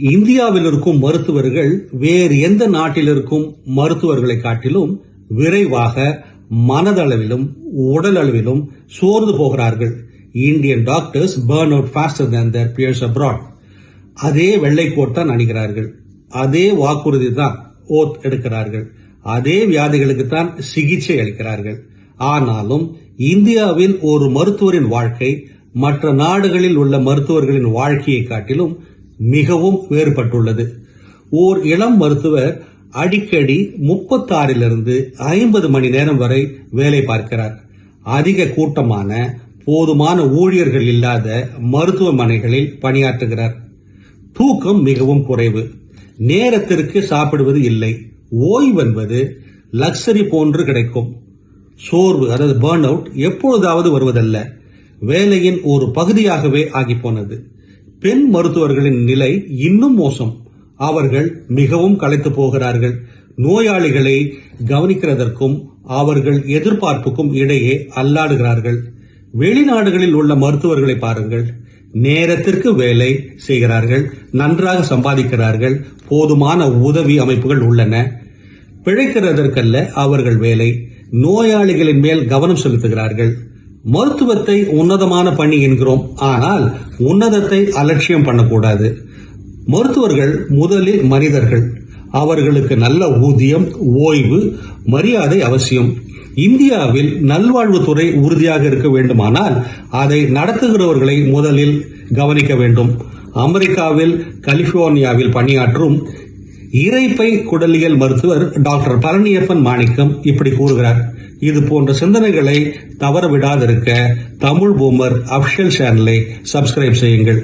இந்தியாவில் இருக்கும் மருத்துவர்கள் வேறு எந்த நாட்டில் இருக்கும் மருத்துவர்களை காட்டிலும் விரைவாக மனதளவிலும் உடல் அளவிலும் சோர்ந்து போகிறார்கள். Indian doctors burn out faster than their peers abroad. அதே வெள்ளைக்கோட் தான் அணிகிறார்கள், அதே வாக்குறுதி தான் ஓத் எடுக்கிறார்கள், அதே வியாதிகளுக்கு தான் சிகிச்சை அளிக்கிறார்கள். ஆனாலும் இந்தியாவில் ஒரு மருத்துவரின் வாழ்க்கை மற்ற நாடுகளில் உள்ள மருத்துவர்களின் வாழ்க்கையை காட்டிலும் மிகவும் வேறுபட்டுள்ளது. ஓர் இளம் மருத்துவர் அடிக்கடி 36 50 மணி நேரம் வரை வேலை பார்க்கிறார். அதிக கூட்டமான போதுமான ஊழியர்கள் இல்லாத மருத்துவமனைகளில் பணியாற்றுகிறார். தூக்கம் மிகவும் குறைவு, நேரத்திற்கு சாப்பிடுவது இல்லை, ஓய்வு என்பது லக்ஸரி போன்று கிடைக்கும். சோர்வு அதாவது பர்ன் அவுட் எப்பொழுதாவது வருவதல்ல, வேலையின் ஒரு பகுதியாகவே ஆகிப்போனது. பெண் மருத்துவர்களின் நிலை இன்னும் மோசம். அவர்கள் மிகவும் களைத்து போகிறார்கள். நோயாளிகளை கவனிக்கிறதற்கும் அவர்கள் எதிர்பார்ப்புக்கும் இடையே அல்லாடுகிறார்கள். வெளிநாடுகளில் உள்ள மருத்துவர்களை பாருங்கள். நேரத்திற்கு வேலை செய்கிறார்கள், நன்றாக சம்பாதிக்கிறார்கள், போதுமான உதவி அமைப்புகள் உள்ளன. பிழைக்கிறதற்கல்ல அவர்கள் வேலை, நோயாளிகளின் மேல் கவனம் செலுத்துகிறார்கள். மருத்துவத்தை உன்னதமான பணி என்கிறோம், ஆனால் உன்னதத்தை அலட்சியம் பண்ணக்கூடாது. மருத்துவர்கள் முதலில் மனிதர்கள். அவர்களுக்கு நல்ல ஊதியம், ஓய்வு, மரியாதை அவசியம். இந்தியாவில் நல்வாழ்வுத்துறை உறுதியாக இருக்க வேண்டுமானால் அதை நடத்துகிறவர்களை முதலில் கவனிக்க வேண்டும். அமெரிக்காவில் கலிபோர்னியாவில் பணியாற்றும் இரைப்பை குடலியல் மருத்துவர் டாக்டர் பழனியப்பன் மாணிக்கம் இப்படி கூறுகிறார். இது போன்ற சிந்தனைகளை தவற விடாதிருக்க தமிழ் பூமர் அபிஷியல் சேனலை சப்ஸ்கிரைப் செய்யுங்கள்.